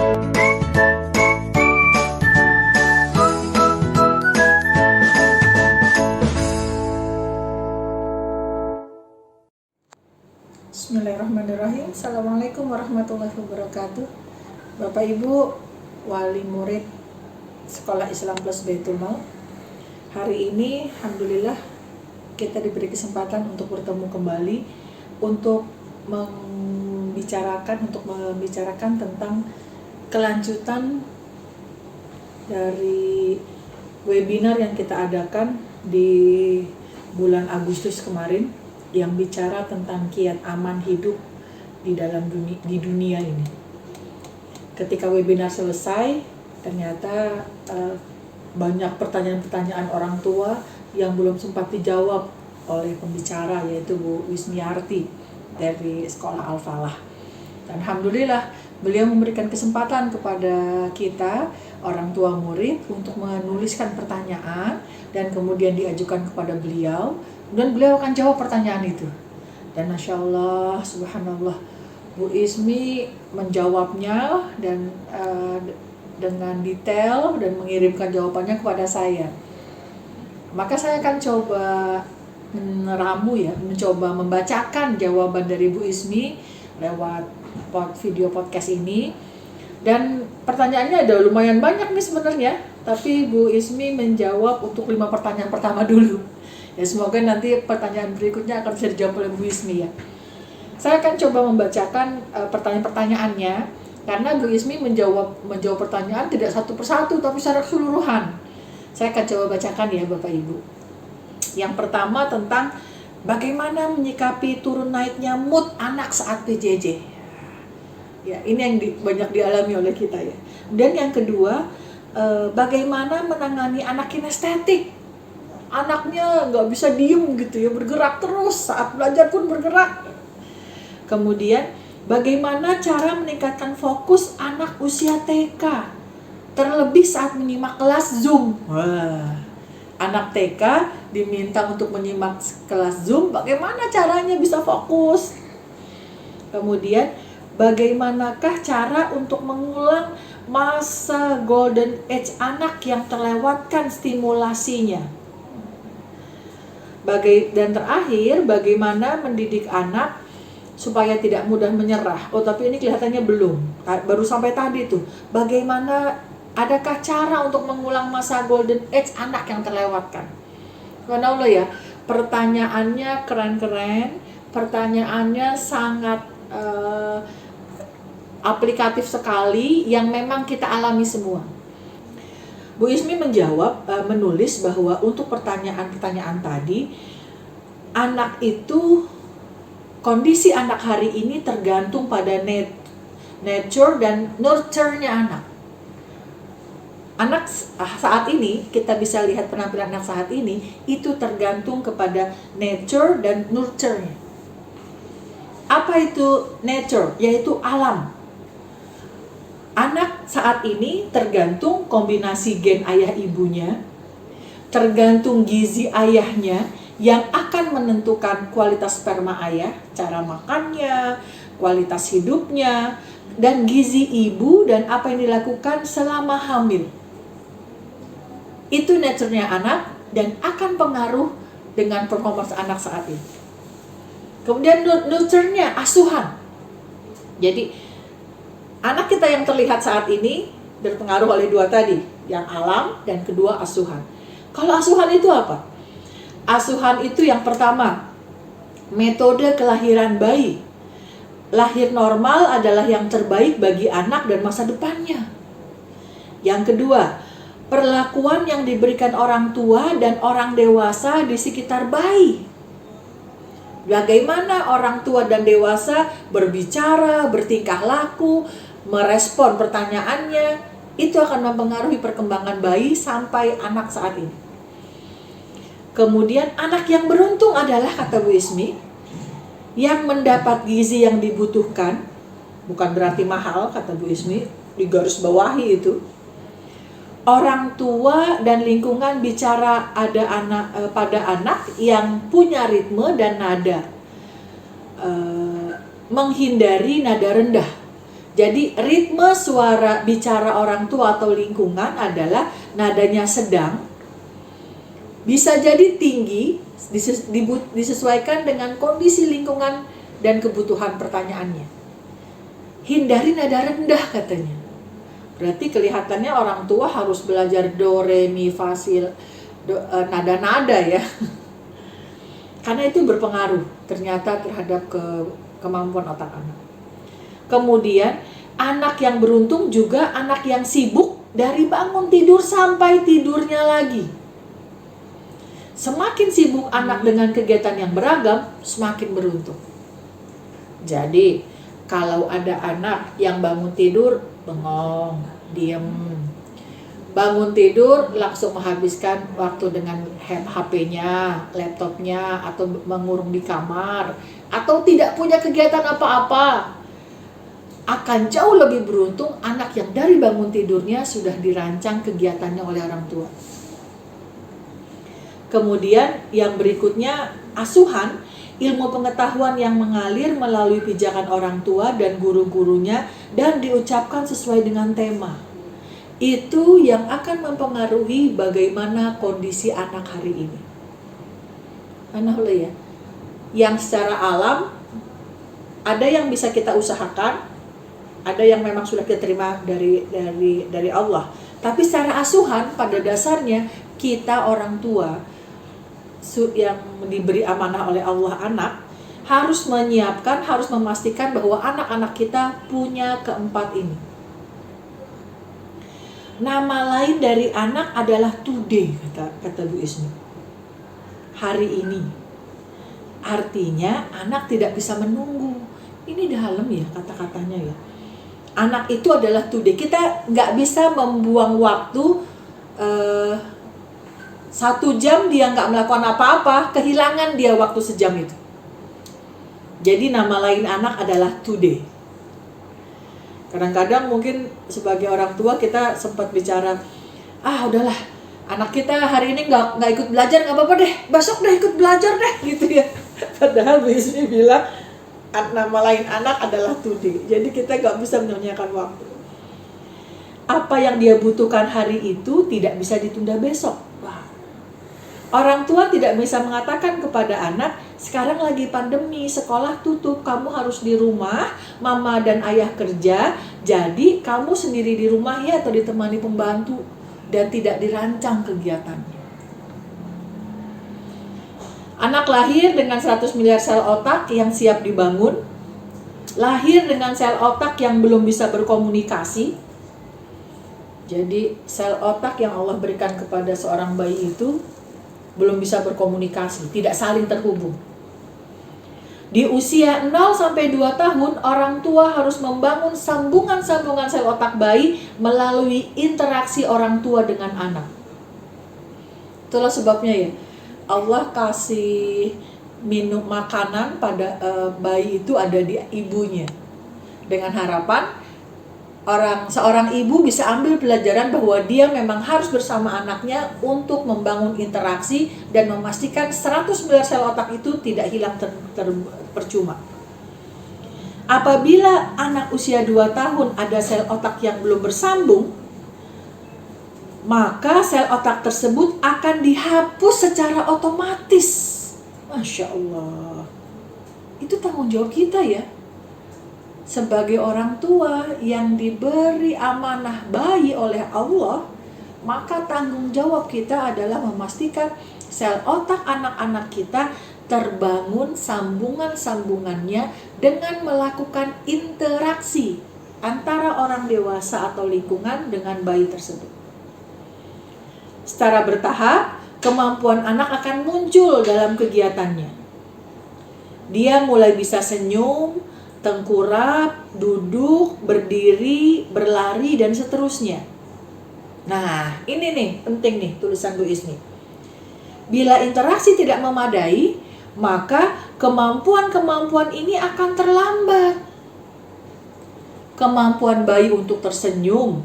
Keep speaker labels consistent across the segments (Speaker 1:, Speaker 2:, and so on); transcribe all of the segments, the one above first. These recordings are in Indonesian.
Speaker 1: Bismillahirrahmanirrahim. Assalamualaikum warahmatullahi wabarakatuh. Bapak Ibu wali murid Sekolah Islam Plus Baitul Maut. Hari ini alhamdulillah kita diberi kesempatan untuk bertemu kembali untuk membicarakan tentang kelanjutan dari webinar yang kita adakan di bulan Agustus kemarin, yang bicara tentang kiat aman hidup di dunia ini. Ketika webinar selesai, ternyata banyak pertanyaan-pertanyaan orang tua yang belum sempat dijawab oleh pembicara, yaitu Bu Wismiarti dari Sekolah Al-Falah. Dan alhamdulillah beliau memberikan kesempatan kepada kita orang tua murid untuk menuliskan pertanyaan dan kemudian diajukan kepada beliau, dan beliau akan jawab pertanyaan itu. Dan Masya Allah, Subhanallah, Bu Ismi menjawabnya dan dengan detail dan mengirimkan jawabannya kepada saya. Maka saya akan coba mencoba membacakan jawaban dari Bu Ismi lewat video podcast ini. Dan pertanyaannya ada lumayan banyak nih sebenarnya, tapi Bu Ismi menjawab untuk 5 pertanyaan pertama dulu. Ya, semoga nanti pertanyaan berikutnya akan bisa dijawab oleh Bu Ismi ya. Saya akan coba membacakan pertanyaan-pertanyaannya, karena Bu Ismi menjawab pertanyaan tidak satu persatu tapi secara keseluruhan. Saya akan coba bacakan ya Bapak Ibu. Yang pertama tentang bagaimana menyikapi turun naiknya mood anak saat PJJ. Ya, ini yang banyak dialami oleh kita ya. Dan yang kedua, bagaimana menangani anak kinestetik. Anaknya nggak bisa diem gitu ya, bergerak terus, saat belajar pun bergerak. Kemudian bagaimana cara meningkatkan fokus anak usia TK, terlebih saat menyimak kelas Zoom. Wah, anak TK diminta untuk menyimak kelas Zoom, bagaimana caranya bisa fokus? Kemudian bagaimanakah cara untuk mengulang masa golden age anak yang terlewatkan stimulasinya? Dan terakhir, bagaimana mendidik anak supaya tidak mudah menyerah. Oh, tapi ini kelihatannya belum. Baru sampai tadi tuh. Bagaimana, adakah cara untuk mengulang masa golden age anak yang terlewatkan? Subhanallah ya, pertanyaannya keren-keren. Pertanyaannya sangat aplikatif sekali, yang memang kita alami semua. Bu Ismi menulis bahwa untuk pertanyaan-pertanyaan tadi, kondisi anak hari ini tergantung pada nature dan nurture-nya anak. Anak saat ini, kita bisa lihat penampilan anak saat ini, itu tergantung kepada nature dan nurture-nya. Apa itu nature? Yaitu alam. Anak saat ini tergantung kombinasi gen ayah ibunya, tergantung gizi ayahnya yang akan menentukan kualitas sperma ayah, cara makannya, kualitas hidupnya, dan gizi ibu dan apa yang dilakukan selama hamil. Itu nature-nya anak dan akan pengaruh dengan performance anak saat ini. Kemudian nurture-nya, asuhan. Jadi anak kita yang terlihat saat ini berpengaruh oleh dua tadi, yang alam dan kedua asuhan. Kalau asuhan itu apa? Asuhan itu yang pertama, metode kelahiran bayi. Lahir normal adalah yang terbaik bagi anak dan masa depannya. Yang kedua, perlakuan yang diberikan orang tua dan orang dewasa di sekitar bayi. Bagaimana orang tua dan dewasa berbicara, bertingkah laku, merespon pertanyaannya, itu akan mempengaruhi perkembangan bayi sampai anak saat ini. Kemudian anak yang beruntung adalah, kata Bu Ismi, yang mendapat gizi yang dibutuhkan. Bukan berarti mahal, kata Bu Ismi, di garis bawahi itu. Orang tua dan lingkungan bicara pada anak yang punya ritme dan nada, menghindari nada rendah. Jadi ritme suara bicara orang tua atau lingkungan adalah nadanya sedang, bisa jadi tinggi, disesuaikan dengan kondisi lingkungan dan kebutuhan pertanyaannya. Hindari nada rendah katanya. Berarti kelihatannya orang tua harus belajar do, re, mi, fa, si, nada-nada ya. Karena itu berpengaruh ternyata terhadap kemampuan otak anak. Kemudian anak yang beruntung juga anak yang sibuk dari bangun tidur sampai tidurnya lagi. Semakin sibuk anak dengan kegiatan yang beragam, semakin beruntung. Jadi kalau ada anak yang bangun tidur bengong, diem, bangun tidur langsung menghabiskan waktu dengan HP-nya, laptopnya, atau mengurung di kamar, atau tidak punya kegiatan apa-apa, akan jauh lebih beruntung anak yang dari bangun tidurnya sudah dirancang kegiatannya oleh orang tua. Kemudian yang berikutnya, asuhan, ilmu pengetahuan yang mengalir melalui pijakan orang tua dan guru-gurunya dan diucapkan sesuai dengan tema. Itu yang akan mempengaruhi bagaimana kondisi anak hari ini. Ya. Yang secara alam ada yang bisa kita usahakan, ada yang memang sudah kita terima dari Allah. Tapi secara asuhan pada dasarnya kita orang tua yang diberi amanah oleh Allah anak harus menyiapkan, harus memastikan bahwa anak-anak kita punya keempat ini. Nama lain dari anak adalah today, kata Bu Ismi. Hari ini. Artinya anak tidak bisa menunggu. Ini dalam ya kata-katanya ya. Anak itu adalah today. Kita nggak bisa membuang waktu 1 jam dia nggak melakukan apa-apa, kehilangan dia waktu sejam itu. Jadi nama lain anak adalah today. Kadang-kadang mungkin sebagai orang tua kita sempat bicara, udahlah, anak kita hari ini nggak ikut belajar, nggak apa-apa deh, besok deh ikut belajar deh, gitu ya. Padahal Bu Ismi bilang nama lain anak adalah today. Jadi kita nggak bisa menyia-nyiakan waktu. Apa yang dia butuhkan hari itu tidak bisa ditunda besok. Orang tua tidak bisa mengatakan kepada anak, sekarang lagi pandemi, sekolah tutup, kamu harus di rumah, mama dan ayah kerja, jadi kamu sendiri di rumah ya atau ditemani pembantu, dan tidak dirancang kegiatannya. Anak lahir dengan 100 miliar sel otak yang siap dibangun, lahir dengan sel otak yang belum bisa berkomunikasi. Jadi sel otak yang Allah berikan kepada seorang bayi itu belum bisa berkomunikasi, tidak saling terhubung. Di usia 0 sampai 2 tahun, orang tua harus membangun sambungan-sambungan sel otak bayi melalui interaksi orang tua dengan anak. Itulah sebabnya ya, Allah kasih minum makanan pada bayi itu ada di ibunya. Dengan harapan seorang ibu bisa ambil pelajaran bahwa dia memang harus bersama anaknya untuk membangun interaksi dan memastikan 100 miliar sel otak itu tidak hilang percuma. Apabila anak usia 2 tahun ada sel otak yang belum bersambung, maka sel otak tersebut akan dihapus secara otomatis. Masya Allah. Itu tanggung jawab kita ya. Sebagai orang tua yang diberi amanah bayi oleh Allah, maka tanggung jawab kita adalah memastikan sel otak anak-anak kita terbangun sambungan-sambungannya dengan melakukan interaksi antara orang dewasa atau lingkungan dengan bayi tersebut. Secara bertahap, kemampuan anak akan muncul dalam kegiatannya. Dia mulai bisa senyum, tengkurap, duduk, berdiri, berlari, dan seterusnya. Nah, ini nih, penting nih tulisan Bu Ismi. Bila interaksi tidak memadai, maka kemampuan-kemampuan ini akan terlambat. Kemampuan bayi untuk tersenyum,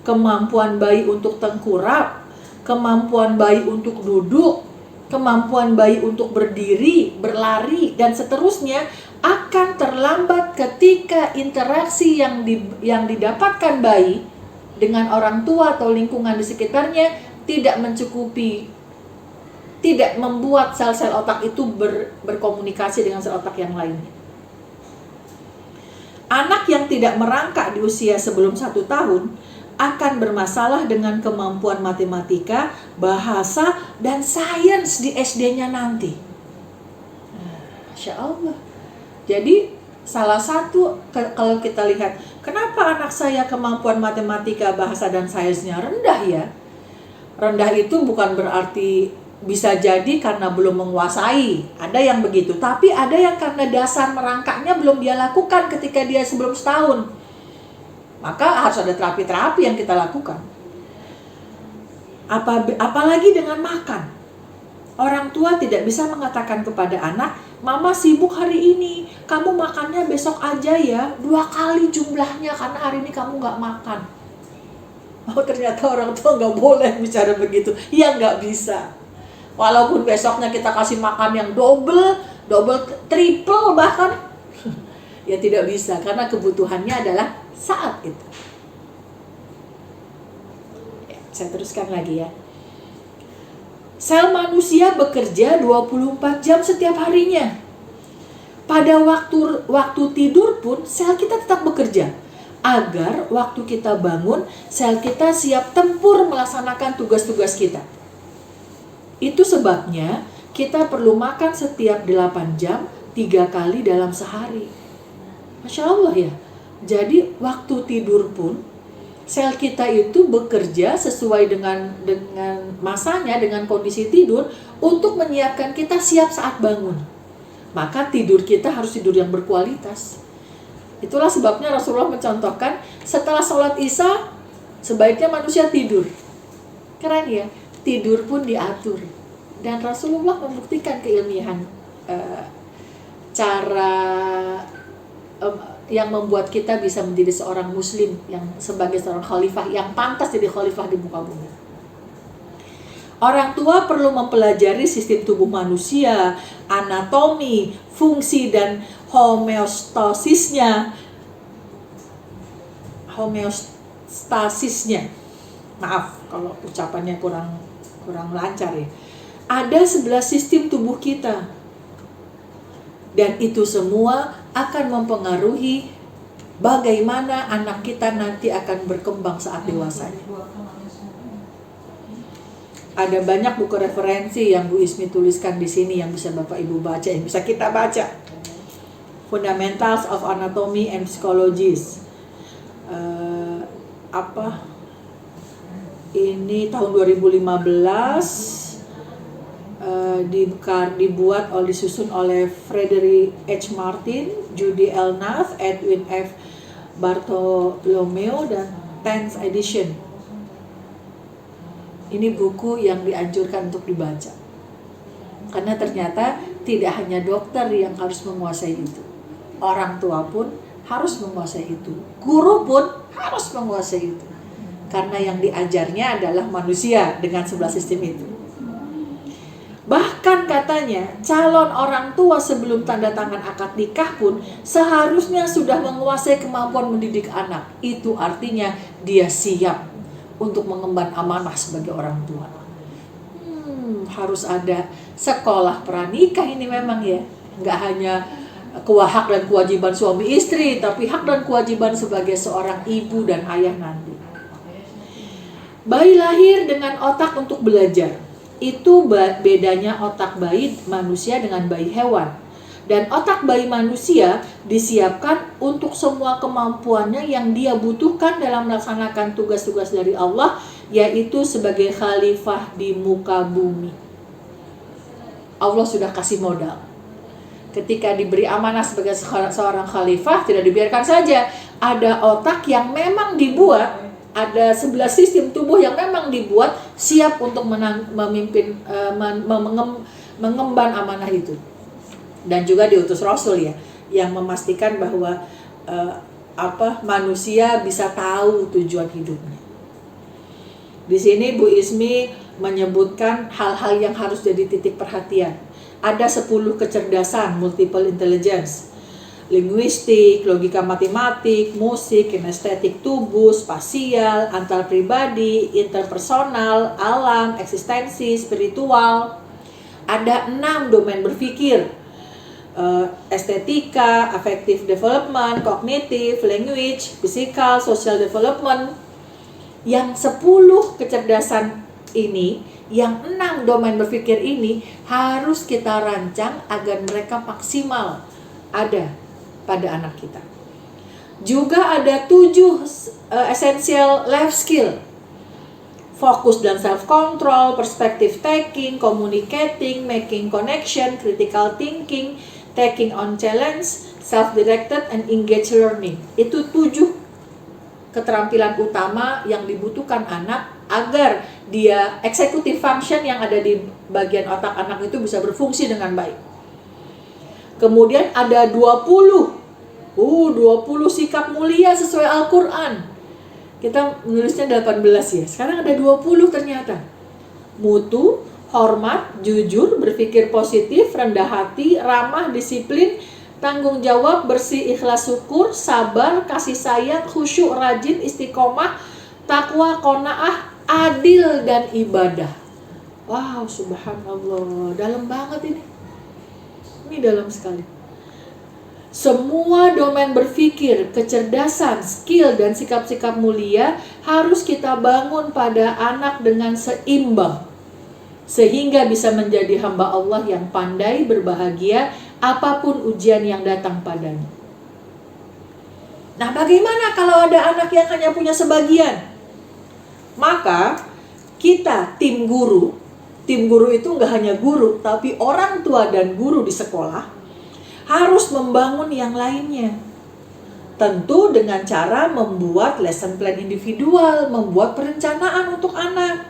Speaker 1: kemampuan bayi untuk tengkurap, kemampuan bayi untuk duduk, kemampuan bayi untuk berdiri, berlari, dan seterusnya akan terlambat ketika interaksi yang didapatkan bayi dengan orang tua atau lingkungan di sekitarnya tidak mencukupi, tidak membuat sel-sel otak itu berkomunikasi dengan sel otak yang lainnya. Anak yang tidak merangkak di usia sebelum 1 tahun akan bermasalah dengan kemampuan matematika, bahasa, dan sains di SD-nya nanti. Masya Allah. Jadi salah satu, kalau kita lihat, kenapa anak saya kemampuan matematika, bahasa, dan sainsnya rendah ya? Rendah itu bukan berarti, bisa jadi karena belum menguasai, ada yang begitu. Tapi ada yang karena dasar merangkaknya belum dia lakukan ketika dia sebelum setahun. Maka harus ada terapi-terapi yang kita lakukan. Apalagi dengan makan. Orang tua tidak bisa mengatakan kepada anak, mama sibuk hari ini, kamu makannya besok aja ya, 2 kali jumlahnya karena hari ini kamu gak makan. Oh, ternyata orang tua gak boleh bicara begitu. Ya gak bisa. Walaupun besoknya kita kasih makan yang double, triple bahkan, ya tidak bisa, karena kebutuhannya adalah saat itu. Ya, saya teruskan lagi ya. Sel manusia bekerja 24 jam setiap harinya. Pada waktu tidur pun sel kita tetap bekerja, agar waktu kita bangun, sel kita siap tempur melaksanakan tugas-tugas kita. Itu sebabnya kita perlu makan setiap 8 jam 3 kali dalam sehari. Masya Allah ya. Jadi waktu tidur pun sel kita itu bekerja sesuai dengan masanya, dengan kondisi tidur, untuk menyiapkan kita siap saat bangun. Maka tidur kita harus tidur yang berkualitas. Itulah sebabnya Rasulullah mencontohkan setelah sholat Isya sebaiknya manusia tidur. Keren ya, tidur pun diatur. Dan Rasulullah membuktikan keilmihan cara yang membuat kita bisa menjadi seorang muslim, yang sebagai seorang khalifah yang pantas jadi khalifah di muka bumi. Orang tua perlu mempelajari sistem tubuh manusia, anatomi, fungsi, dan homeostasisnya. Maaf kalau ucapannya kurang lancar ya. Ada 11 sistem tubuh kita. Dan itu semua akan mempengaruhi bagaimana anak kita nanti akan berkembang saat dewasanya. Ada banyak buku referensi yang Bu Ismi tuliskan di sini yang bisa Bapak Ibu baca, yang bisa kita baca. Fundamentals of Anatomy and Psychology. Ini tahun 2015. Dibuat disusun oleh Frederick H. Martin, Judy L. Nath, Edwin F. Bartolomeo, dan 10th edition. Ini buku yang dianjurkan untuk dibaca. Karena ternyata tidak hanya dokter yang harus menguasai itu. Orang tua pun harus menguasai itu. Guru pun harus menguasai itu. Karena yang diajarnya adalah manusia dengan 11 sistem itu. Bahkan katanya calon orang tua sebelum tanda tangan akad nikah pun seharusnya sudah menguasai kemampuan mendidik anak. Itu artinya dia siap untuk mengemban amanah sebagai orang tua. Harus ada sekolah pranikah ini memang ya. Nggak hanya hak dan kewajiban suami istri, tapi hak dan kewajiban sebagai seorang ibu dan ayah nanti. Bayi lahir dengan otak untuk belajar. Itu bedanya otak bayi manusia dengan bayi hewan. Dan otak bayi manusia disiapkan untuk semua kemampuannya yang dia butuhkan dalam melaksanakan tugas-tugas dari Allah, yaitu sebagai khalifah di muka bumi. Allah sudah kasih modal. Ketika diberi amanah sebagai seorang khalifah, tidak dibiarkan saja. Ada otak yang memang dibuat, ada 11 sistem tubuh yang memang dibuat siap untuk memimpin, mengemban amanah itu. Dan juga diutus Rasul ya, yang memastikan bahwa manusia bisa tahu tujuan hidupnya. Di sini Bu Ismi menyebutkan hal-hal yang harus jadi titik perhatian. Ada 10 kecerdasan, multiple intelligence. linguistik, logika matematik, musik, kinestetik tubuh, spasial, antar pribadi, interpersonal, alam, eksistensi, spiritual. Ada 6 domain berpikir, estetika, affective development, cognitive, language, physical, social development. Yang 10 kecerdasan ini, yang 6 domain berpikir ini harus kita rancang agar mereka maksimal ada pada anak kita. Juga ada 7 essential life skill. Fokus dan self-control, perspective taking, communicating, making connection, critical thinking, taking on challenge, self-directed, and engaged learning. Itu 7 keterampilan utama yang dibutuhkan anak agar dia executive function yang ada di bagian otak anak itu bisa berfungsi dengan baik. Kemudian ada 20 sikap mulia sesuai Al-Quran. Kita menulisnya 18 ya. Sekarang ada 20 ternyata. Mutu, hormat, jujur, berpikir positif, rendah hati, ramah, disiplin, tanggung jawab, bersih, ikhlas, syukur, sabar, kasih sayang, khusyuk, rajin, istiqomah, takwa, qanaah, adil, dan ibadah. Wow, subhanallah, dalam banget ini. Ini dalam sekali. Semua domain berpikir, kecerdasan, skill, dan sikap-sikap mulia harus kita bangun pada anak dengan seimbang, sehingga bisa menjadi hamba Allah yang pandai, berbahagia, apapun ujian yang datang padanya. Nah, bagaimana kalau ada anak yang hanya punya sebagian? Maka kita tim guru itu nggak hanya guru, tapi orang tua dan guru di sekolah harus membangun yang lainnya. Tentu dengan cara membuat lesson plan individual, membuat perencanaan untuk anak,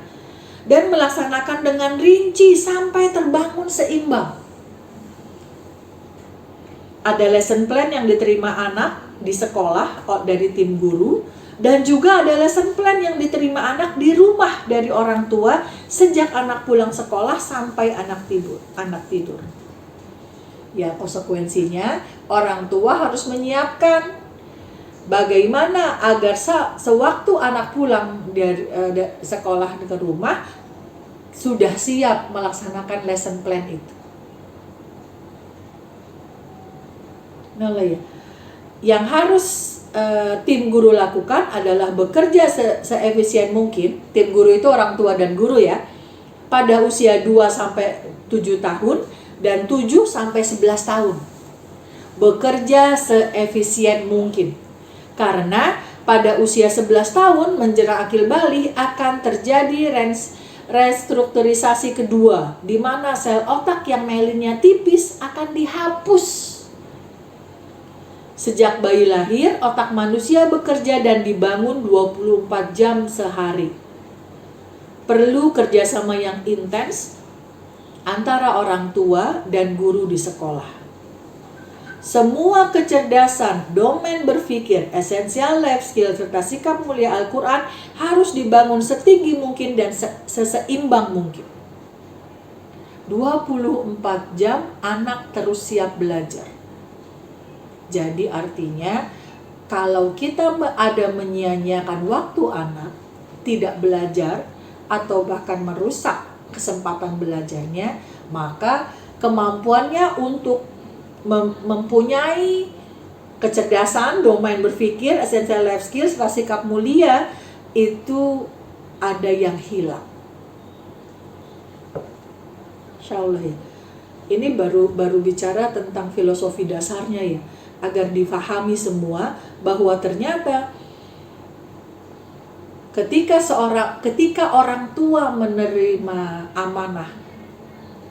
Speaker 1: dan melaksanakan dengan rinci sampai terbangun seimbang. Ada lesson plan yang diterima anak di sekolah dari tim guru, dan juga ada lesson plan yang diterima anak di rumah dari orang tua sejak anak pulang sekolah sampai anak tidur. Ya, konsekuensinya orang tua harus menyiapkan bagaimana agar sewaktu anak pulang dari sekolah ke rumah sudah siap melaksanakan lesson plan itu. Nah, ya. Yang harus tim guru lakukan adalah bekerja seefisien mungkin. Tim guru itu orang tua dan guru ya. Pada usia 2-7 tahun dan 7-11 tahun. Bekerja seefisien mungkin. Karena pada usia 11 tahun menjelang akil balik akan terjadi restrukturisasi kedua, di mana sel otak yang melinnya tipis akan dihapus. Sejak bayi lahir, otak manusia bekerja dan dibangun 24 jam sehari. Perlu kerjasama yang intens antara orang tua dan guru di sekolah. Semua kecerdasan, domain berpikir, essential life skill, serta sikap mulia Al-Quran harus dibangun setinggi mungkin dan seseimbang mungkin. 24 jam anak terus siap belajar. Jadi artinya kalau kita ada menyia-nyiakan waktu anak tidak belajar atau bahkan merusak kesempatan belajarnya, maka kemampuannya untuk mempunyai kecerdasan, domain berpikir, essential life skills, sikap mulia itu ada yang hilang. Insyaallah ya. Ini baru bicara tentang filosofi dasarnya ya, agar difahami semua bahwa ternyata ketika orang tua menerima amanah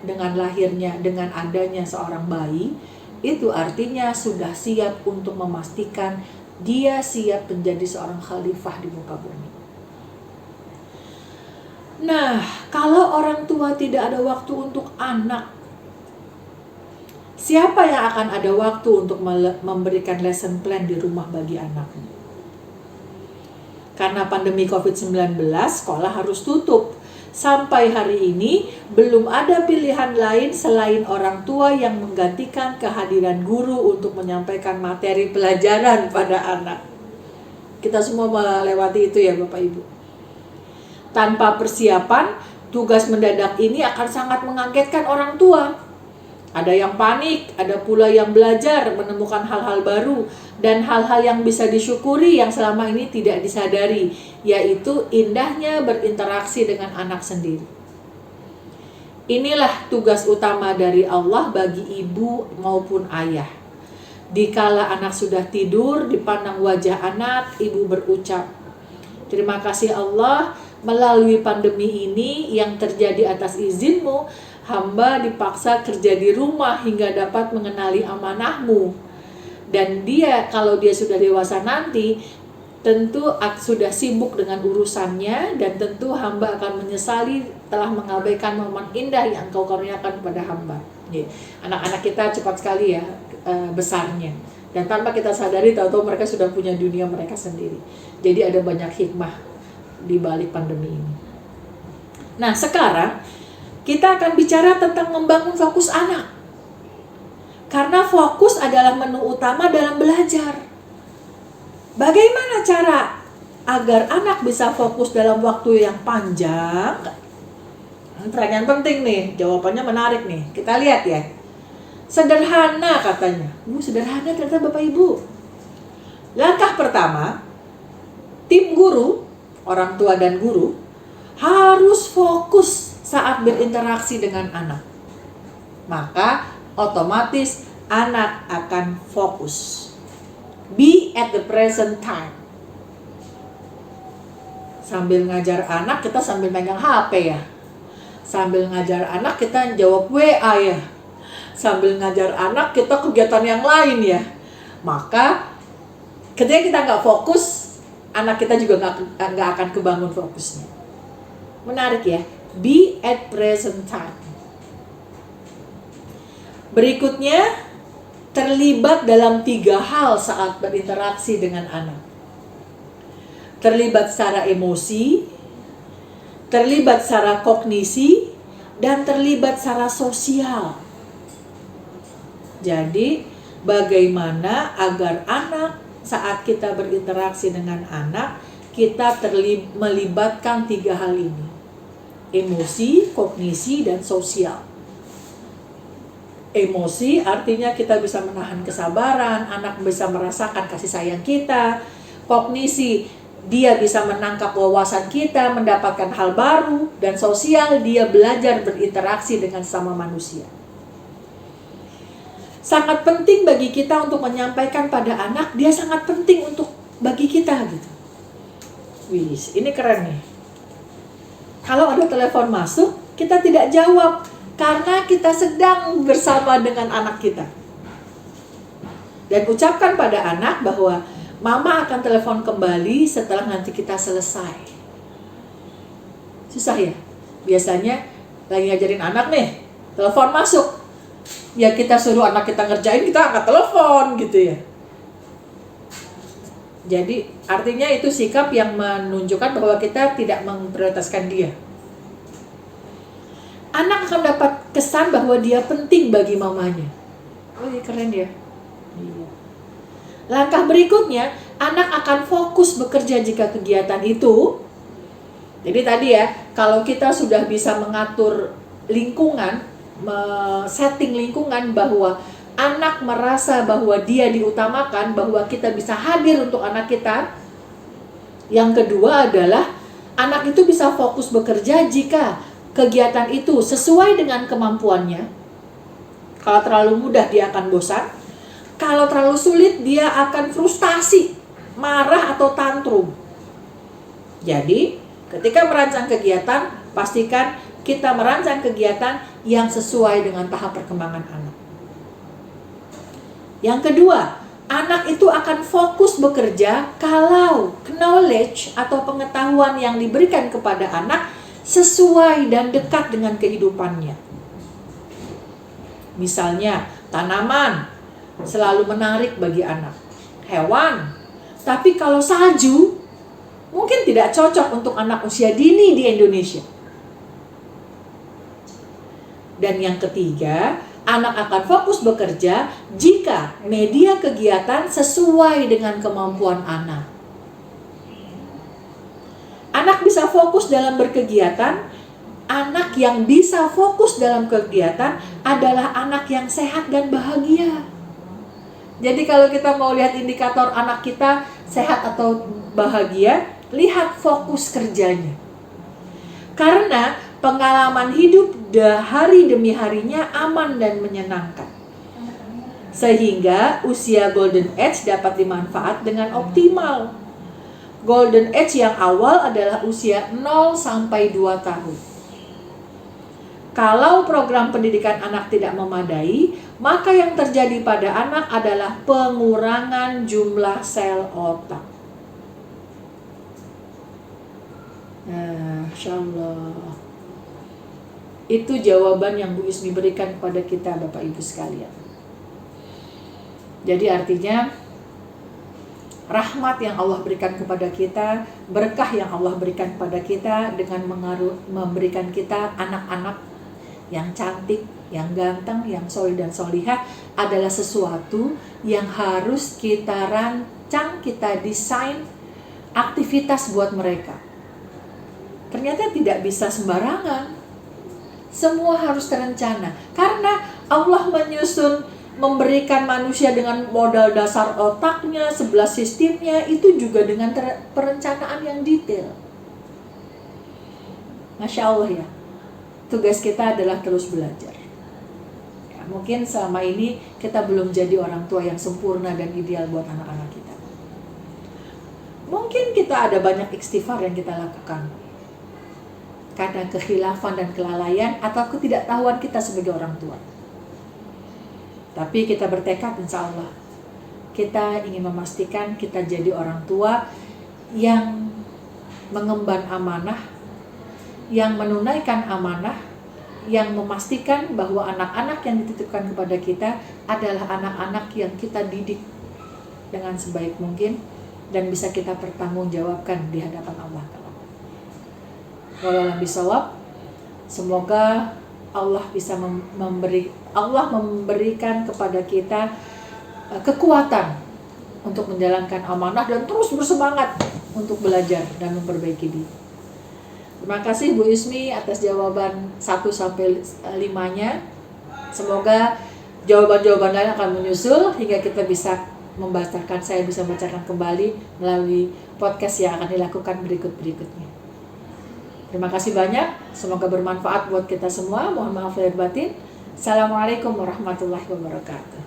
Speaker 1: dengan lahirnya, dengan adanya seorang bayi, itu artinya sudah siap untuk memastikan dia siap menjadi seorang khalifah di muka bumi. Nah, kalau orang tua tidak ada waktu untuk anak, siapa yang akan ada waktu untuk memberikan lesson plan di rumah bagi anaknya? Karena pandemi COVID-19, sekolah harus tutup. Sampai hari ini belum ada pilihan lain selain orang tua yang menggantikan kehadiran guru untuk menyampaikan materi pelajaran pada anak. Kita semua melewati itu ya Bapak Ibu. Tanpa persiapan, tugas mendadak ini akan sangat mengagetkan orang tua. Ada yang panik, ada pula yang belajar menemukan hal-hal baru dan hal-hal yang bisa disyukuri yang selama ini tidak disadari, yaitu indahnya berinteraksi dengan anak sendiri. Inilah tugas utama dari Allah bagi ibu maupun ayah. Dikala anak sudah tidur, dipandang wajah anak, ibu berucap, "Terima kasih Allah, melalui pandemi ini yang terjadi atas izin-Mu, hamba dipaksa kerja di rumah hingga dapat mengenali amanah-Mu. Dan dia, kalau dia sudah dewasa nanti, tentu sudah sibuk dengan urusannya, dan tentu hamba akan menyesali telah mengabaikan momen indah yang Engkau karuniakan kepada hamba." Anak-anak kita cepat sekali ya besarnya. Dan tanpa kita sadari, tahu-tahu mereka sudah punya dunia mereka sendiri. Jadi ada banyak hikmah di balik pandemi ini. Nah, sekarang kita akan bicara tentang membangun fokus anak. Karena fokus adalah menu utama dalam belajar. Bagaimana cara agar anak bisa fokus dalam waktu yang panjang? Pertanyaan penting nih, jawabannya menarik nih. Kita lihat ya. Sederhana katanya. Sederhana ternyata Bapak Ibu. Langkah pertama, tim guru, orang tua dan guru, harus fokus saat berinteraksi dengan anak. Maka otomatis anak akan fokus. Be at the present time. Sambil ngajar anak, kita sambil megang HP ya. Sambil ngajar anak, kita jawab WA ya. Sambil ngajar anak, kita kegiatan yang lain ya. Maka ketika kita nggak fokus, anak kita juga nggak akan kebangun fokusnya. Menarik ya. Be at present time. Berikutnya, terlibat dalam 3 hal saat berinteraksi dengan anak. Terlibat secara emosi, terlibat secara kognisi, dan terlibat secara sosial. Jadi, bagaimana agar anak saat kita berinteraksi dengan anak, kita melibatkan 3 hal ini. Emosi, kognisi, dan sosial. Emosi artinya kita bisa menahan kesabaran, anak bisa merasakan kasih sayang kita. Kognisi, dia bisa menangkap wawasan kita, mendapatkan hal baru. Dan sosial, dia belajar berinteraksi dengan sesama manusia. Sangat penting bagi kita untuk menyampaikan pada anak, dia sangat penting untuk bagi kita gitu. Wis, ini keren nih. Kalau ada telepon masuk, kita tidak jawab karena kita sedang bersama dengan anak kita. Dan ucapkan pada anak bahwa mama akan telepon kembali setelah nanti kita selesai. Susah ya? Biasanya lagi ngajarin anak nih, telepon masuk. Ya kita suruh anak kita ngerjain, kita angkat telepon gitu ya. Jadi artinya itu sikap yang menunjukkan bahwa kita tidak memprioritaskan dia. Anak akan dapat kesan bahwa dia penting bagi mamanya. Oh iya, keren ya. Iya. Langkah berikutnya, anak akan fokus bekerja jika kegiatan itu. Jadi tadi ya, kalau kita sudah bisa mengatur lingkungan, setting lingkungan bahwa anak merasa bahwa dia diutamakan, bahwa kita bisa hadir untuk anak kita. Yang kedua adalah anak itu bisa fokus bekerja jika kegiatan itu sesuai dengan kemampuannya. Kalau terlalu mudah dia akan bosan. Kalau terlalu sulit dia akan frustasi, marah atau tantrum. Jadi ketika merancang kegiatan, pastikan kita merancang kegiatan yang sesuai dengan tahap perkembangan anak. Yang kedua, anak itu akan fokus bekerja kalau knowledge atau pengetahuan yang diberikan kepada anak sesuai dan dekat dengan kehidupannya. Misalnya, tanaman selalu menarik bagi anak. Hewan, tapi kalau salju mungkin tidak cocok untuk anak usia dini di Indonesia. Dan yang ketiga, anak akan fokus bekerja jika media kegiatan sesuai dengan kemampuan anak. Anak bisa fokus dalam berkegiatan. Anak yang bisa fokus dalam kegiatan adalah anak yang sehat dan bahagia. Jadi kalau kita mau lihat indikator anak kita sehat atau bahagia, lihat fokus kerjanya. Karena pengalaman hidup hari demi harinya aman dan menyenangkan. Sehingga usia golden age dapat dimanfaat dengan optimal. Golden age yang awal adalah usia 0 sampai 2 tahun. Kalau program pendidikan anak tidak memadai, maka yang terjadi pada anak adalah pengurangan jumlah sel otak. Nah, Masya Allah. Itu jawaban yang Bu Ismi berikan kepada kita Bapak Ibu sekalian. Jadi artinya rahmat yang Allah berikan kepada kita, berkah yang Allah berikan kepada kita dengan memberikan kita anak-anak yang cantik, yang ganteng, yang soleh dan solihah adalah sesuatu yang harus kita rancang, kita desain aktivitas buat mereka. Ternyata tidak bisa sembarangan. Semua harus terencana. Karena Allah memberikan manusia dengan modal dasar otaknya, 11 sistemnya, itu juga dengan perencanaan yang detail. Masya Allah ya. Tugas kita adalah terus belajar. Ya, mungkin selama ini kita belum jadi orang tua yang sempurna dan ideal buat anak-anak kita. Mungkin kita ada banyak istighfar yang kita lakukan karena kekhilafan dan kelalaian atau ketidaktahuan kita sebagai orang tua. Tapi kita bertekad insya Allah kita ingin memastikan kita jadi orang tua yang mengemban amanah, yang menunaikan amanah, yang memastikan bahwa anak-anak yang dititipkan kepada kita adalah anak-anak yang kita didik dengan sebaik mungkin dan bisa kita pertanggungjawabkan di hadapan Allah. Wallahualam bishawab. Semoga Allah bisa memberikan kepada kita kekuatan untuk menjalankan amanah dan terus bersemangat untuk belajar dan memperbaiki diri. Terima kasih Bu Ismi atas jawaban 1-5-nya. Semoga jawaban-jawaban lain akan menyusul hingga kita bisa saya bisa membacakan kembali melalui podcast yang akan dilakukan berikut-berikutnya. Terima kasih banyak. Semoga bermanfaat buat kita semua. Mohon maaf lahir batin. Assalamualaikum warahmatullahi wabarakatuh.